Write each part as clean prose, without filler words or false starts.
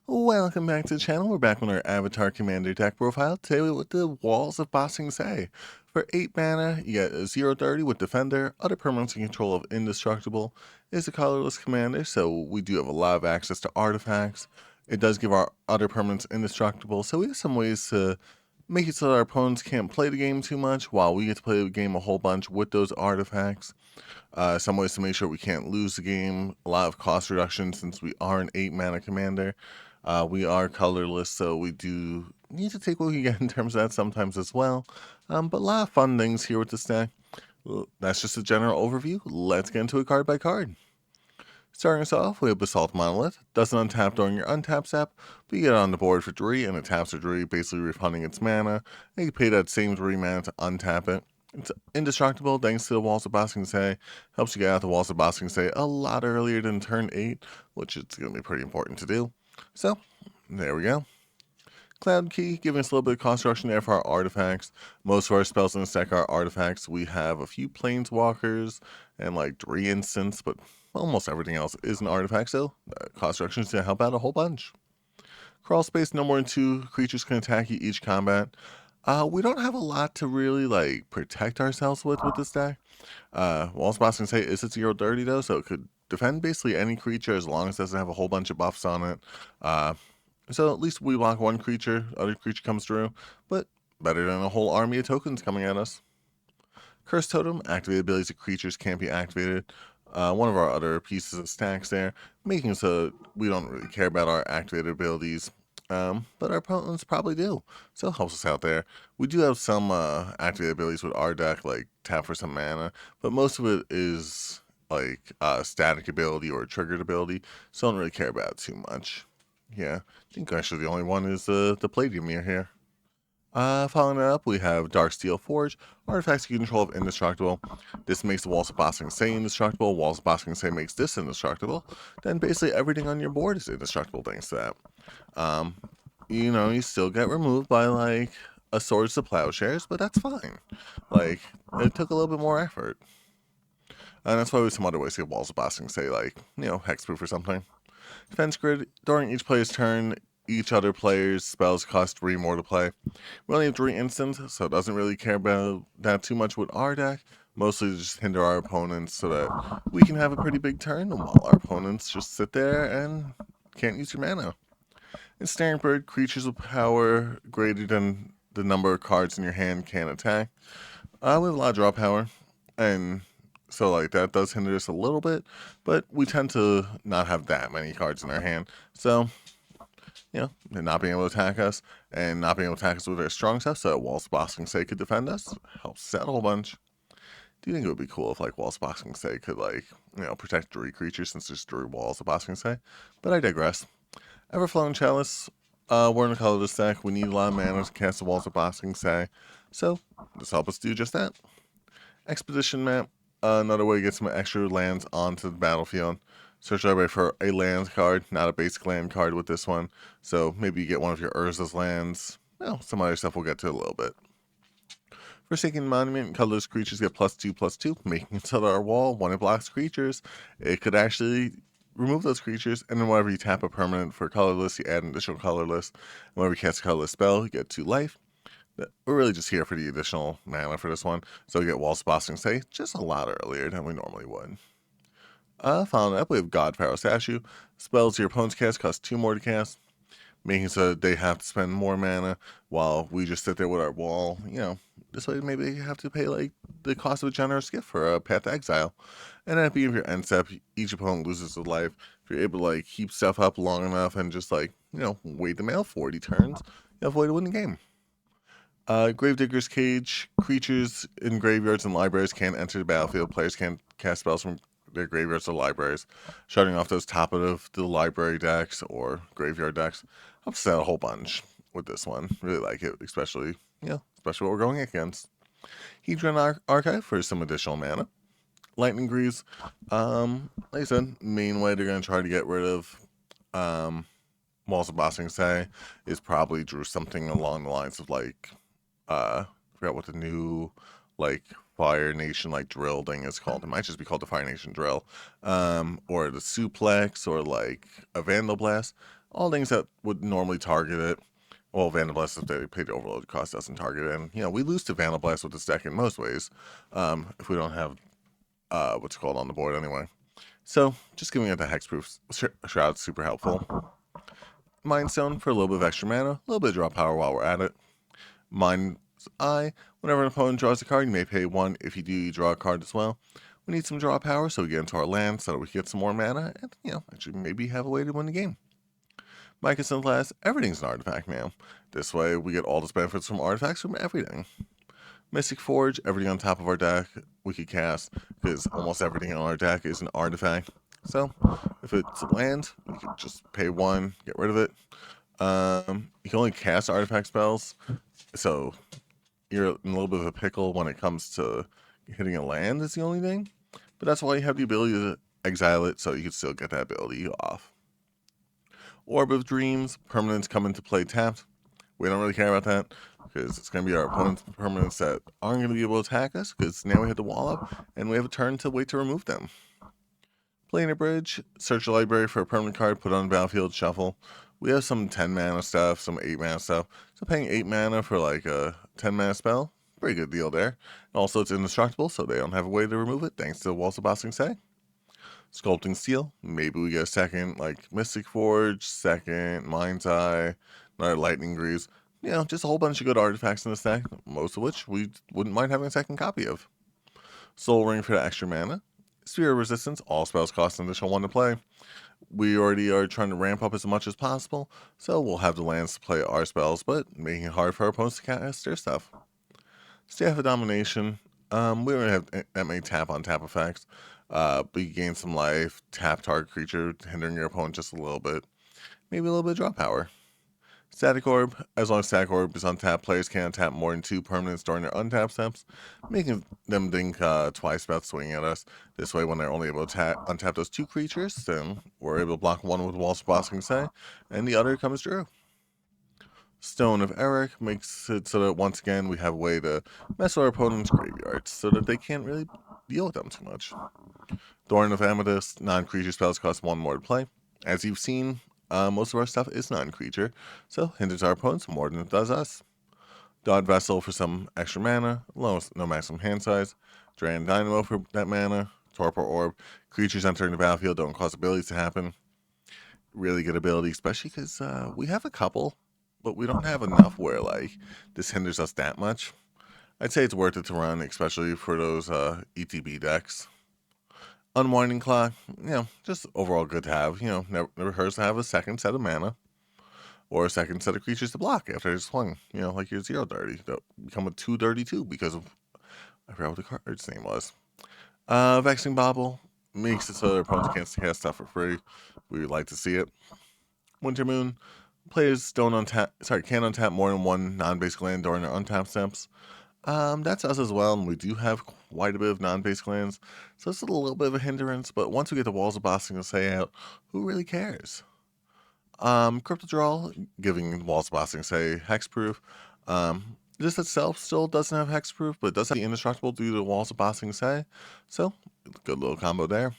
Welcome back to the channel. We're back on our Avatar Commander deck profile. Today with the Walls of Bossing Say. For 8 mana, you get a 0/30 with Defender. Other permanents in control of Indestructible is a colorless commander, so we do have a lot of access to artifacts. It does give our other permanents Indestructible, so we have some ways to make it so that our opponents can't play the game too much, while we get to play the game a whole bunch with those artifacts. Some ways to make sure we can't lose the game. A lot of cost reduction since we are an 8 mana commander. We are colorless, so we do need to take what we get in terms of that sometimes as well. But a lot of fun things here with this deck. That's just a general overview. Let's get into it card by card. Starting us off, we have Basalt Monolith. Doesn't untap during your untap step, but you get it on the board for 3, and it taps for 3, basically refunding its mana. And you pay that same 3 mana to untap it. It's indestructible thanks to the Walls of Bossing Say. Helps you get out the Walls of Bossing Say a lot earlier than turn 8, which is going to be pretty important to do. So, there we go. Cloud Key, giving us a little bit of cost reduction there for our artifacts. Most of our spells in this deck are artifacts. We have a few Planeswalkers and like 3 instants, but almost everything else is an artifact, so cost reduction is going to help out a whole bunch. Crawl space, no more than 2 creatures can attack you each combat. We don't have a lot to really like protect ourselves with this deck. Walls Bossing Say is a 0/30 though, so it could defend basically any creature as long as it doesn't have a whole bunch of buffs on it. So at least we block one creature, other creature comes through, but better than a whole army of tokens coming at us. Curse Totem, activated abilities of creatures can't be activated. One of our other pieces of Stax there, making it so we don't really care about our activated abilities, but our opponents probably do, so it helps us out there. We do have some activated abilities with our deck, like tap for some mana, but most of it is like static ability or triggered ability, so I don't really care about it too much. Yeah, I think actually the only one is the Palladium here. Following it up, we have Darksteel Forge. Artifacts you control of indestructible. This makes the Walls of Bossing Say indestructible. Walls of Bossing Say makes this indestructible. Then basically everything on your board is indestructible thanks to that. You still get removed by like a Swords to Plowshares, but that's fine. Like, it took a little bit more effort. And that's why we have some other ways to get Walls of Bossing Say, like, hexproof or something. Defense grid, during each player's turn, each other player's spells cost 3 more to play. We only have 3 instants, so it doesn't really care about that too much with our deck. Mostly to just hinder our opponents so that we can have a pretty big turn while our opponents just sit there and can't use your mana. In Staring Bird, creatures with power greater than the number of cards in your hand can attack. We have a lot of draw power, and so like that does hinder us a little bit, but we tend to not have that many cards in our hand. So, not being able to attack us and not being able to attack us with our strong stuff, so Walls Bossing Say could defend us, helps us out a whole bunch. Do you think it would be cool if like Walls Bossing Say could protect 3 creatures since there's 3 Walls of Bossing Say? But I digress. Everflowing Chalice, we're in the colorless deck. We need a lot of mana to cast the Walls of Bossing Say, so this help us do just that. Expedition Map, another way to get some extra lands onto the battlefield. Search library for a land card, not a basic land card with this one. So maybe you get one of your Urza's lands. Well, some other stuff we'll get to a little bit. Forsaken Monument, colorless creatures get +2/+2, making it so that our wall, when it blocks creatures, it could actually remove those creatures, and then whenever you tap a permanent for colorless, you add an additional colorless. And whenever you cast a colorless spell, you get 2 life. We're really just here for the additional mana for this one, so we get Walls Bossing Say just a lot earlier than we normally would. Following up, we have God Pharaoh Statue. Spells your opponents cast cost 2 more to cast, making so that they have to spend more mana while we just sit there with our wall. This way maybe they have to pay like the cost of a generous gift for a Path to Exile. And at the beginning of your end step, each opponent loses a life. If you're able to like keep stuff up long enough and just wait the mail 40 turns, you have a way to win the game. Gravedigger's Cage. Creatures in graveyards and libraries can't enter the battlefield. Players can't cast spells from their graveyards or libraries. Shutting off those top of the library decks or graveyard decks helps out a whole bunch with this one. Really like it, especially what we're going against. Hedron Archive for some additional mana. Lightning Greaves. Like I said, main way they're going to try to get rid of Walls of Bossing Say is probably drew something along the lines of like I forgot what the new like Fire Nation like drill thing is called. It might just be called the Fire Nation drill, or the suplex, or like a Vandal Blast. All things that would normally target it. Well, Vandalblast, if they paid overload cost, doesn't target it. And, we lose to Vandalblast with this deck in most ways, if we don't have what's called on the board anyway. So, just giving it the Hexproof Shroud super helpful. Mind Stone for a little bit of extra mana, a little bit of draw power while we're at it. Mind's Eye, whenever an opponent draws a card, you may pay 1. If you do, you draw a card as well. We need some draw power, so we get into our land so that we can get some more mana, and, actually maybe have a way to win the game. Micah Synthlas, everything's an artifact now. This way, we get all those benefits from artifacts from everything. Mystic Forge, everything on top of our deck we could cast, because almost everything on our deck is an artifact. So, if it's a land, we could just pay 1, get rid of it. You can only cast artifact spells, so you're in a little bit of a pickle when it comes to hitting a land is the only thing. But that's why you have the ability to exile it, so you can still get that ability off. Orb of Dreams, permanents come into play tapped. We don't really care about that, because it's going to be our opponent's permanents that aren't going to be able to attack us, because now we hit the wall up, and we have a turn to wait to remove them. Planar Bridge, search the library for a permanent card, put it on the battlefield, shuffle. We have some 10 mana stuff, some 8 mana stuff, so paying 8 mana for like a 10 mana spell, pretty good deal there. And also it's indestructible, so they don't have a way to remove it, thanks to Walls of Bossing Say. Sculpting Steel, maybe we get a second, like Mystic Forge, second Mind's Eye, another Lightning Greaves. Just a whole bunch of good artifacts in this deck, most of which we wouldn't mind having a second copy of. Soul Ring for the extra mana. Sphere of Resistance, all spells cost an additional 1 to play. We already are trying to ramp up as much as possible, so we'll have the lands to play our spells, but making it hard for our opponents to cast their stuff. Staff of Domination, we don't have that many tap-on-tap effects, but you gain some life, tap target creature, hindering your opponent just a little bit. Maybe a little bit of draw power. Static Orb, as long as Static Orb is untapped, players can't untap more than 2 permanents during their untap steps, making them think twice about swinging at us. This way, when they're only able to untap those 2 creatures, then we're able to block one with Walls of Bossing Say, and the other comes through. Stone of Eric makes it so that once again we have a way to mess with our opponent's graveyards so that they can't really deal with them too much. Thorn of Amethyst, non-creature spells cost 1 more to play. As you've seen, most of our stuff is non-creature, so hinders our opponents more than it does us. Dod Vessel for some extra mana, no maximum hand size. Dragon Dynamo for that mana. Torpor Orb, creatures entering the battlefield don't cause abilities to happen. Really good ability, especially because we have a couple, but we don't have enough where this hinders us that much. I'd say it's worth it to run, especially for those ETB decks. Unwinding Clock, just overall good to have. Never hurts to have a second set of mana or a second set of creatures to block after they swung. Like your 0-30. They'll become a 2-32 because of, I forgot what the card's name was. Vexing Bauble makes it so their opponents can't cast stuff for free. We would like to see it. Winter Moon, players can't untap more than 1 non-basic land during their untap steps. That's us as well, and we do have quite a bit of non-basic lands, so it's a little bit of a hindrance, but once we get the Walls of Bossing Say out, who really cares? Crypto Draw, giving Walls of Bossing Say hexproof. This itself still doesn't have hexproof, but it does have the indestructible due to the Walls of Bossing Say, so good little combo there.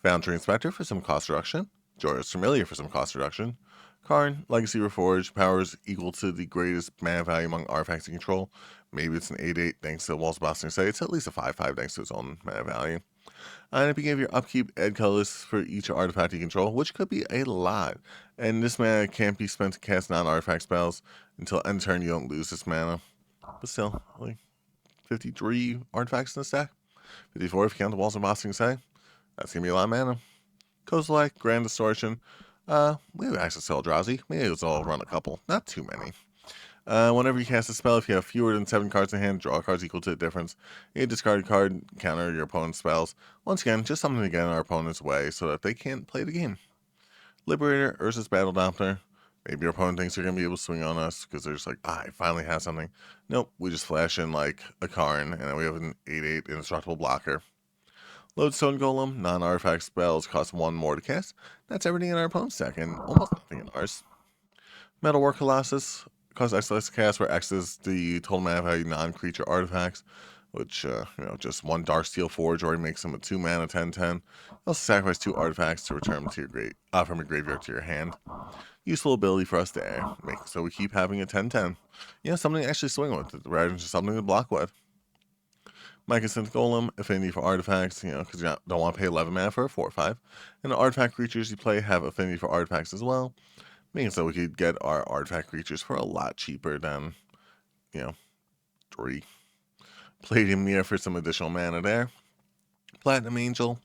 Foundry Inspector for some cost reduction. Joyous Familiar for some cost reduction. Karn, Legacy Reforged, powers equal to the greatest mana value among artifacts you control. Maybe it's an 8-8 thanks to Walls of Bossing Say. It's at least a 5-5 thanks to its own mana value. And if you give your upkeep, add colors for each artifact you control, which could be a lot. And this mana can't be spent to cast non-artifact spells. Until end turn, you don't lose this mana. But still, 53 artifacts in this deck. 54 if you count the Walls of Bossing Say. That's going to be a lot of mana. Kozilek, Grand Distortion. We have access to Eldrazi. Maybe I'll run a couple. Not too many. Whenever you cast a spell, if you have fewer than 7 cards in hand, draw cards equal to the difference. You discard a card, counter your opponent's spells. Once again, just something to get in our opponent's way so that they can't play the game. Liberator, Urza's Battle Doppler. Maybe your opponent thinks they're going to be able to swing on us because they're just like, I finally have something. Nope, we just flash in like a Karn, and then we have an 8-8 indestructible blocker. Lodestone Golem, non-artifact spells cost 1 more to cast. That's everything in our opponent's deck, and almost nothing in ours. Metalwork Colossus, cost X less to cast, where X is the total mana value non-creature artifacts. which, just one Darksteel Forge already makes him a 2-mana 10/10. Also sacrifice 2 artifacts to return them to from your graveyard to your hand. Useful ability for us there, so we keep having a 10/10. Something to actually swing with, rather than just something to block with. Mycosynth Golem, affinity for artifacts, because you don't want to pay 11 mana for a 4/5. And the artifact creatures you play have affinity for artifacts as well, meaning so we could get our artifact creatures for a lot cheaper than, 3. Palladium Mirror for some additional mana there. Platinum Angel,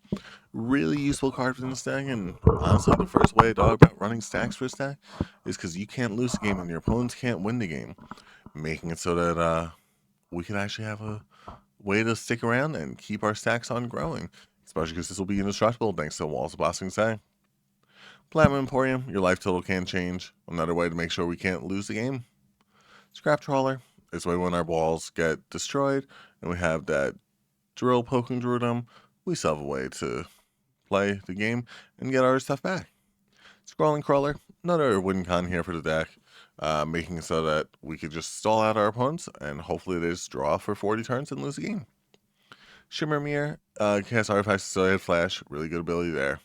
really useful card for this deck, and honestly, the first way I thought about running Stax for this deck is because you can't lose the game and your opponents can't win the game, making it so that we can actually have a way to stick around and keep our stacks on growing, especially because this will be indestructible thanks to Walls of Bossing Say. Platinum Emporium, your life total can change, another way to make sure we can't lose the game. Scrap Trawler, this way when our walls get destroyed and we have that drill poking through them, we still have a way to play the game and get our stuff back. Scrolling Crawler, another win con here for the deck, making it so that we could just stall out our opponents and hopefully they just draw for 40 turns and lose the game. Shimmer Mirror, cast artifacts Accelerated Flash, really good ability there.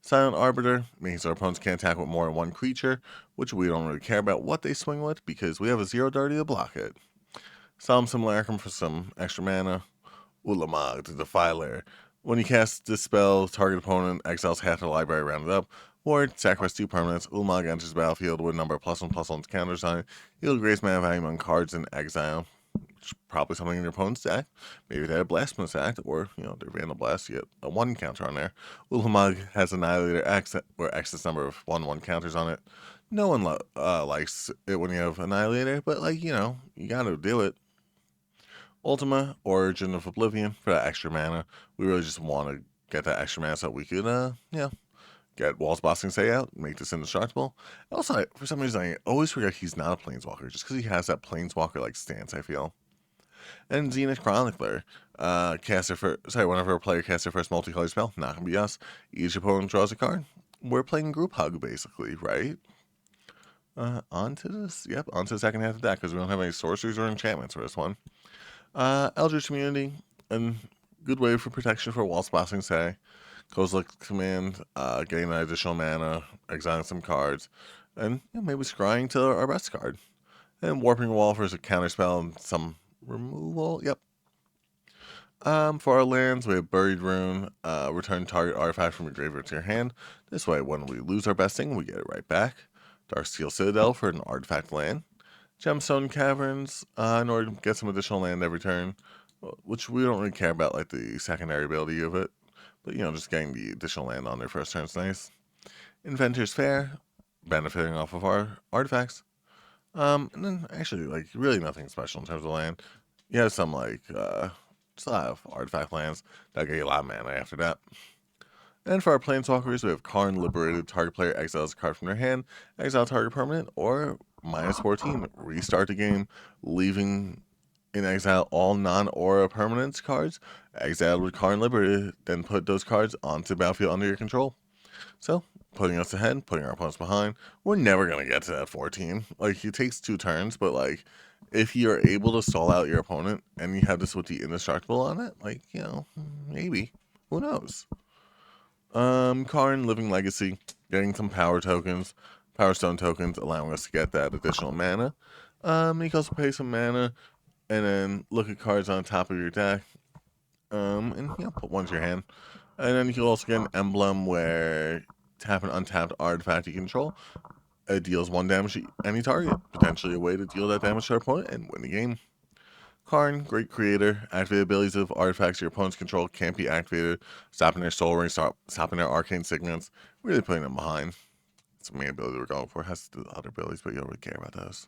Silent Arbiter, means our opponents can't attack with more than one creature, which we don't really care about what they swing with because we have a 0/30 to block it. Solemn Simulacrum for some extra mana. Ulamog, the Defiler. When you cast this spell, target opponent exiles half the library rounded up, or sacrifice 2 permanents. Ulamog enters the battlefield with a number of +1/+1 counters on it. You'll raise mana value on cards in exile, which is probably something in your opponent's deck. Maybe they have Blasphemous Act, or their Vandal Blast, you get a 1 counter on there. Ulamog has Annihilator X, or excess number of 1/1 counters on it. No one likes it when you have Annihilator, but you gotta do it. Ultima, Origin of Oblivion, for that extra mana. We really just want to get that extra mana so we could, get Walls Bossing Say out, make this indestructible. Also, for some reason, I always forget he's not a Planeswalker, just because he has that Planeswalker-like stance, I feel. And Zenith Chronicler, whenever a player casts their first multicolored spell, not gonna be us, each opponent draws a card. We're playing Group Hug, basically, right? Onto the second half of the deck, because we don't have any sorceries or enchantments for this one. Eldritch Community, and good way for protection for Walls Bossing Say. Kozilek's Command, getting that additional mana, exiling some cards, and maybe scrying to our best card. And Warping Wall for a counterspell and some removal. Yep. For our lands, we have Buried Rune, return target artifact from your graveyard to your hand. This way, when we lose our besting, we get it right back. Darksteel Citadel for an artifact land. Gemstone Caverns, in order to get some additional land every turn, which we don't really care about, like the secondary ability of it, but just getting the additional land on their first turn is nice. Inventor's Fair, benefiting off of our artifacts. And then actually, really nothing special in terms of land. You have some, just a lot of artifact lands that get you a lot of mana after that. And for our Planeswalkers, we have Karn Liberated. Target player exiles a card from their hand, exile target permanent, or -14, restart the game, leaving in exile all non-aura permanents cards exiled with Karn Liberated, then put those cards onto the battlefield under your control. So, putting us ahead, putting our opponents behind. We're never going to get to that 14. It takes 2 turns, but if you're able to stall out your opponent and you have this with the indestructible on it, maybe. Who knows? Karn Living Legacy, getting some power stone tokens, allowing us to get that additional mana. You can also pay some mana, and then look at cards on top of your deck, and put one to your hand. And then you can also get an emblem where tap an untapped artifact you control. It deals 1 damage to any target, potentially a way to deal that damage to our opponent and win the game. Karn, great creator. Activate abilities of artifacts your opponent's control can't be activated, stopping their soul ring, stopping their arcane signets, really putting them behind. It's the main ability we're going for. It has the other abilities, but you don't really care about those.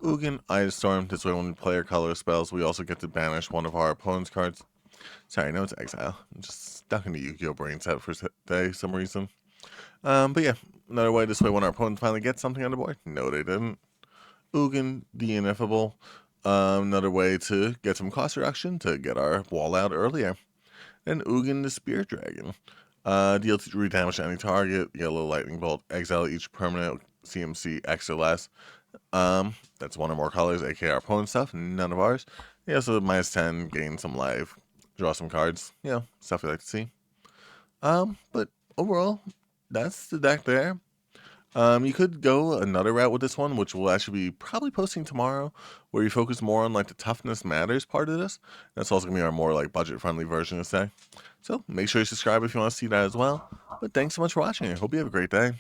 Ugin, Eye of Storm. This way, when we play our color spells, we also get to banish one of our opponent's cards. Sorry, no, it's exile. I'm just stuck in the Yu-Gi-Oh! Brain set for today, some reason. But yeah, another way, this way, when our opponent finally gets something on the board. No, they didn't. Ugin, the Ineffable. Another way to get some cost reduction to get our wall out earlier. And Ugin, the Spear Dragon. Deal 3 damage to any target. You get a little lightning bolt. Exile each permanent CMC X or less. That's one or more colors, aka our opponent stuff, none of ours. Yeah, so -10, gain some life, draw some cards, stuff we like to see. But overall, that's the deck there. You could go another route with this one, which we'll actually be probably posting tomorrow, where you focus more on like the toughness matters part of this. That's also gonna be our more like budget-friendly version of say. So make sure you subscribe if you want to see that as well. But thanks so much for watching. I hope you have a great day.